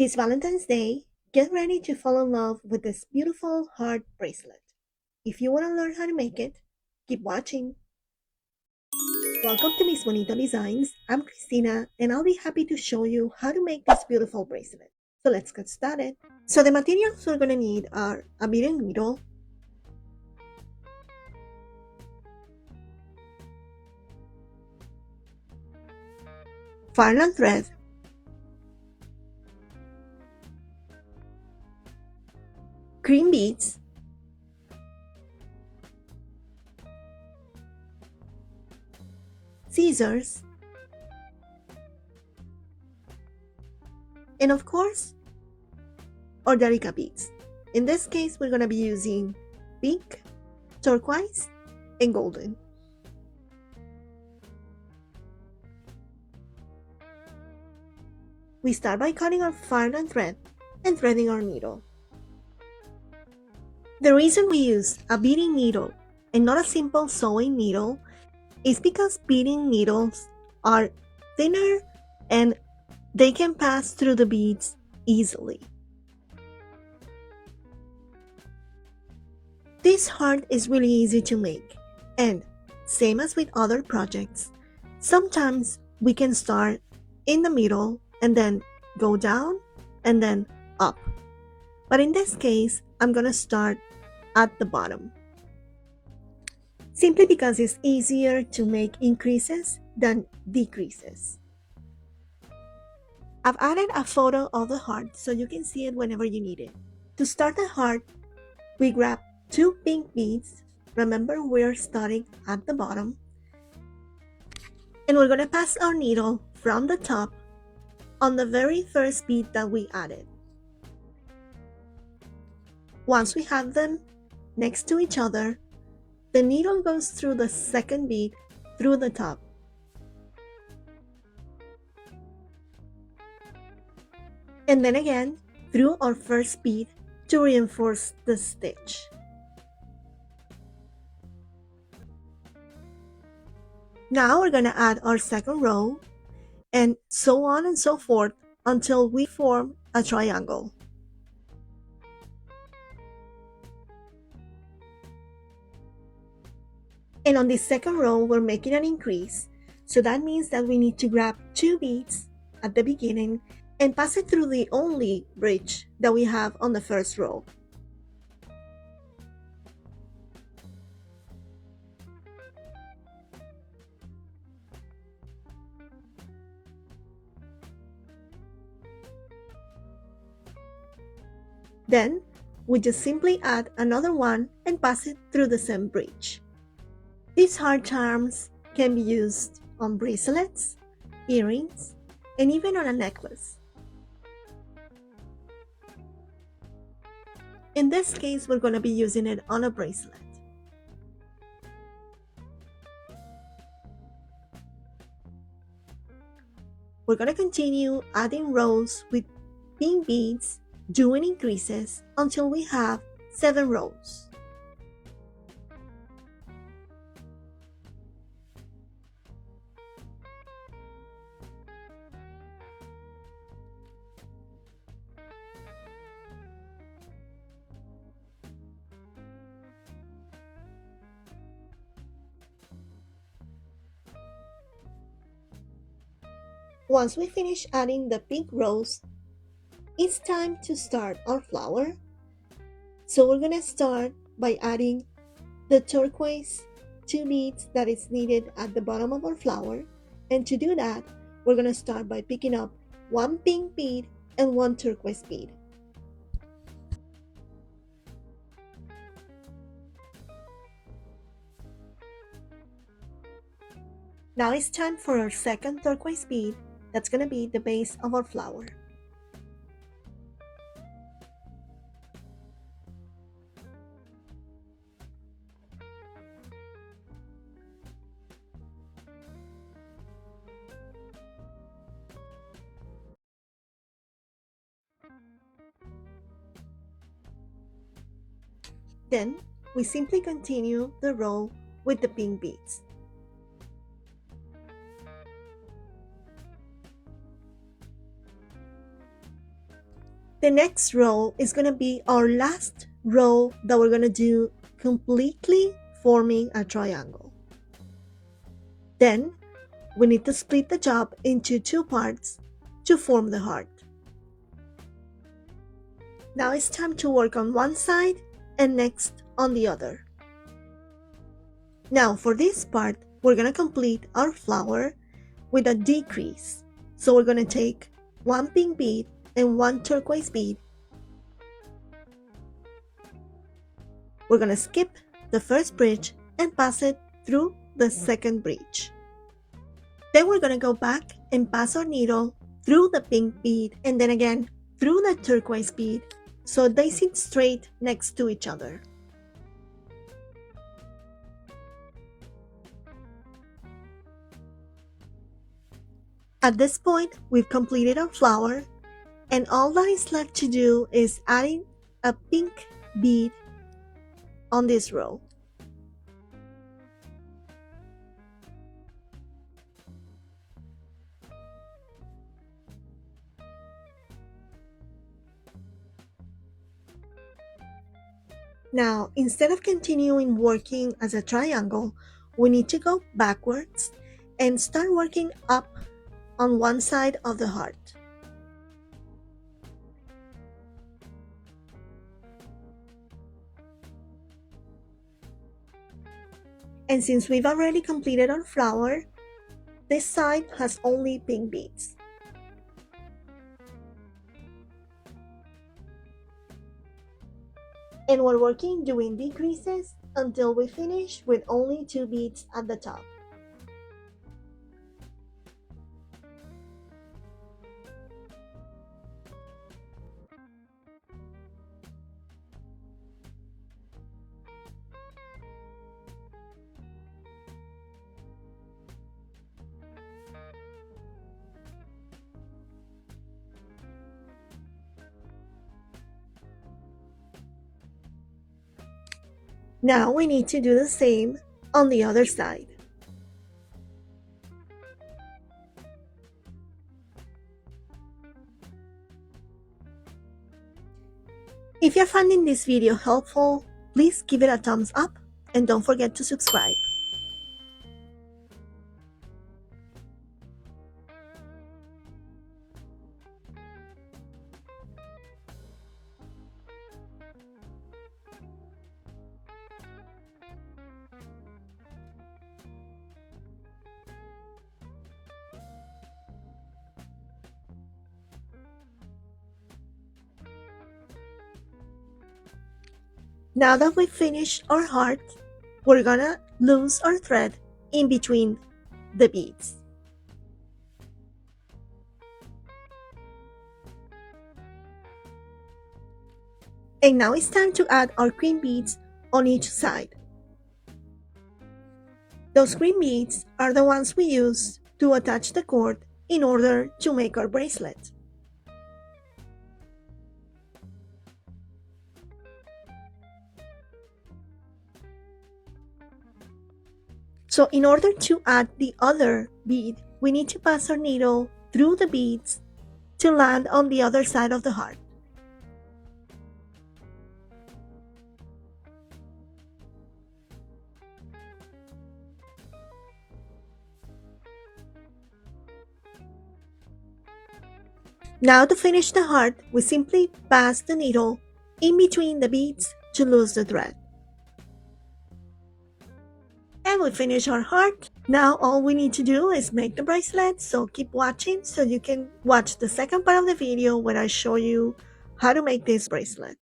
This Valentine's Day, get ready to fall in love with this beautiful heart bracelet. If you want to learn how to make it, keep watching. Welcome to Misbonitodesigns. I'm Christina and I'll be happy to show you how to make this beautiful bracelet. So let's get started. So the materials we're going to need are a beading needle, farland thread, cream beads, scissors, and of course, our Delica beads. In this case, we're going to be using pink, turquoise, and golden. We start by cutting our farland thread and threading our needle. The reason we use a beading needle and not a simple sewing needle is because beading needles are thinner and they can pass through the beads easily. This heart is really easy to make, and same as with other projects, sometimes we can start in the middle and then go down and then up. But in this case, I'm gonna start at the bottom, simply because it's easier to make increases than decreases. I've added a photo of the heart so you can see it whenever you need it. To start the heart, we grab 2 pink beads. Remember, we're starting at the bottom. And we're going to pass our needle from the top on the very first bead that we added. Once we have them next to each other, the needle goes through the second bead through the top. And then again through our first bead to reinforce the stitch. Now we're going to add our second row, and so on and so forth until we form a triangle. And on this second row, we're making an increase, so that means that we need to grab 2 beads at the beginning and pass it through the only bridge that we have on the first row. Then, we just simply add another one and pass it through the same bridge. These heart charms can be used on bracelets, earrings, and even on a necklace. In this case, we're going to be using it on a bracelet. We're going to continue adding rows with pink beads, doing increases until we have 7 rows. Once we finish adding the pink rows, it's time to start our flower. So we're going to start by adding the turquoise 2 beads that is needed at the bottom of our flower. And to do that, we're going to start by picking up 1 pink bead and 1 turquoise bead. Now it's time for our second turquoise bead. That's going to be the base of our flower. Then, we simply continue the row with the pink beads. The next row is going to be our last row that we're going to do completely forming a triangle. Then we need to split the job into two parts to form the heart. Now it's time to work on one side and next on the other. Now for this part, we're going to complete our flower with a decrease. So we're going to take one pink bead and one turquoise bead. We're going to skip the first bridge and pass it through the second bridge. Then we're going to go back and pass our needle through the pink bead and then again through the turquoise bead so they sit straight next to each other. At this point, we've completed our flower, and all that is left to do is adding a pink bead on this row. Now, instead of continuing working as a triangle, we need to go backwards and start working up on one side of the heart. And since we've already completed our flower, this side has only pink beads. And we're working doing decreases until we finish with only two beads at the top. Now we need to do the same on the other side. If you're finding this video helpful, please give it a thumbs up and don't forget to subscribe. Now that we've finished our heart, we're gonna loose our thread in between the beads. And now it's time to add our green beads on each side. Those green beads are the ones we use to attach the cord in order to make our bracelet. So in order to add the other bead, we need to pass our needle through the beads to land on the other side of the heart. Now to finish the heart, we simply pass the needle in between the beads to lose the thread. And we finish our heart. Now all we need to do is make the bracelet, so keep watching so you can watch the second part of the video where I show you how to make this bracelet.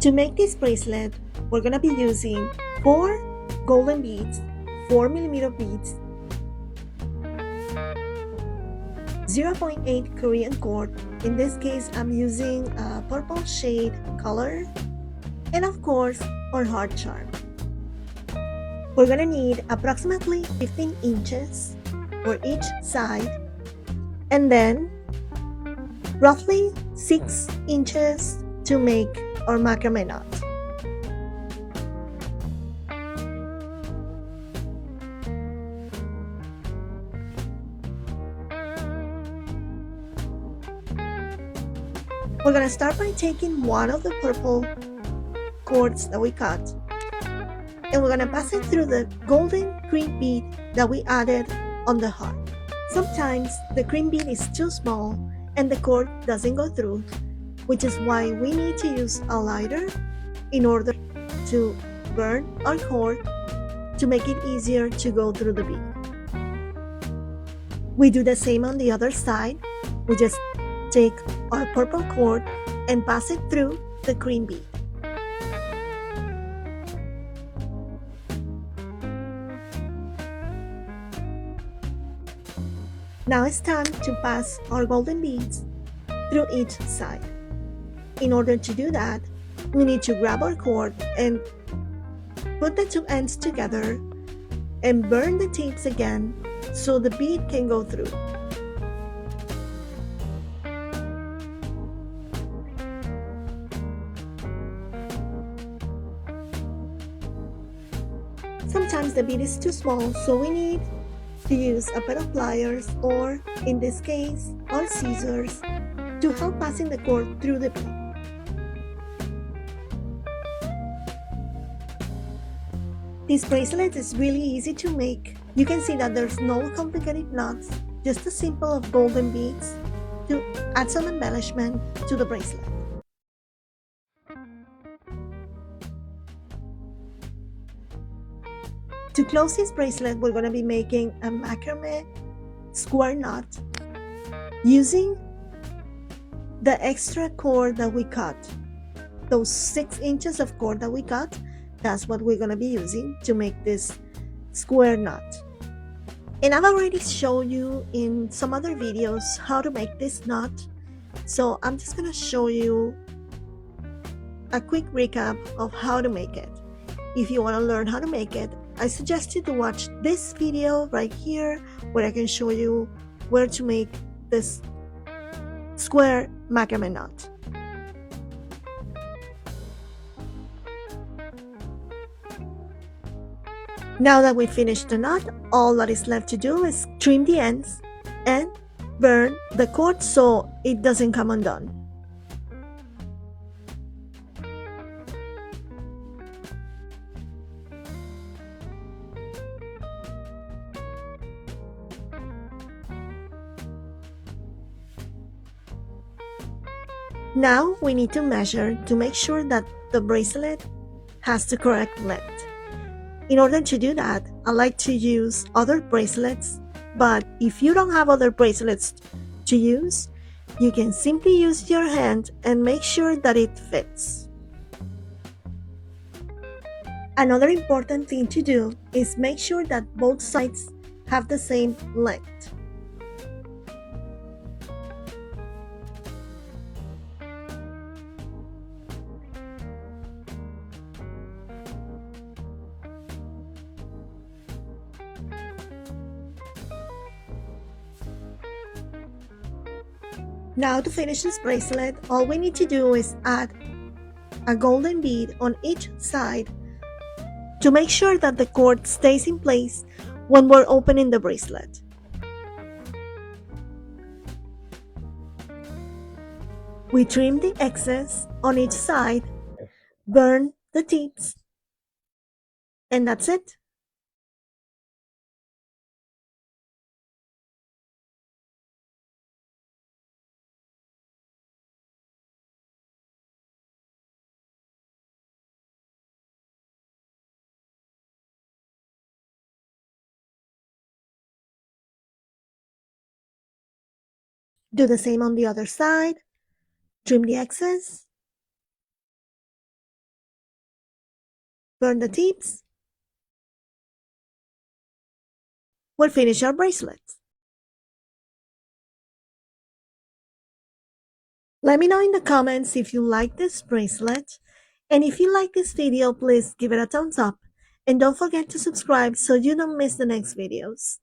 To make this bracelet, we're going to be using 4 golden beads, 4mm beads, 0.8 Korean cord. In this case, I'm using a purple shade color, and of course, our heart charm. We're gonna need approximately 15 inches for each side, and then roughly 6 inches to make our macrame knot. We're gonna start by taking one of the purple cords that we cut, and we're gonna pass it through the golden cream bead that we added on the heart. Sometimes the cream bead is too small and the cord doesn't go through, which is why we need to use a lighter in order to burn our cord to make it easier to go through the bead. We do the same on the other side. We just take our purple cord and pass it through the cream bead. Now it's time to pass our golden beads through each side. In order to do that, we need to grab our cord and put the two ends together and burn the tips again so the bead can go through. Sometimes the bead is too small, so we need to use a pair of pliers, or in this case, our scissors, to help passing the cord through the bead. This bracelet is really easy to make. You can see that there's no complicated knots, just a simple of golden beads to add some embellishment to the bracelet. To close this bracelet, we're going to be making a macrame square knot using the extra cord that we cut. Those 6 inches of cord that we cut, that's what we're going to be using to make this square knot. And I've already shown you in some other videos how to make this knot, so I'm just going to show you a quick recap of how to make it. If you want to learn how to make it, I suggest you to watch this video right here where I can show you where to make this square macrame knot. Now that we finished the knot, all that is left to do is trim the ends and burn the cord so it doesn't come undone. Now we need to measure to make sure that the bracelet has the correct length. In order to do that, I like to use other bracelets, but if you don't have other bracelets to use, you can simply use your hand and make sure that it fits. Another important thing to do is make sure that both sides have the same length. Now to finish this bracelet, all we need to do is add a golden bead on each side to make sure that the cord stays in place when we're opening the bracelet. We trim the excess on each side, burn the tips, and that's it. Do the same on the other side, trim the excess, burn the tips. We'll finish our bracelets. Let me know in the comments if you like this bracelet, and if you like this video, please give it a thumbs up, and don't forget to subscribe so you don't miss the next videos.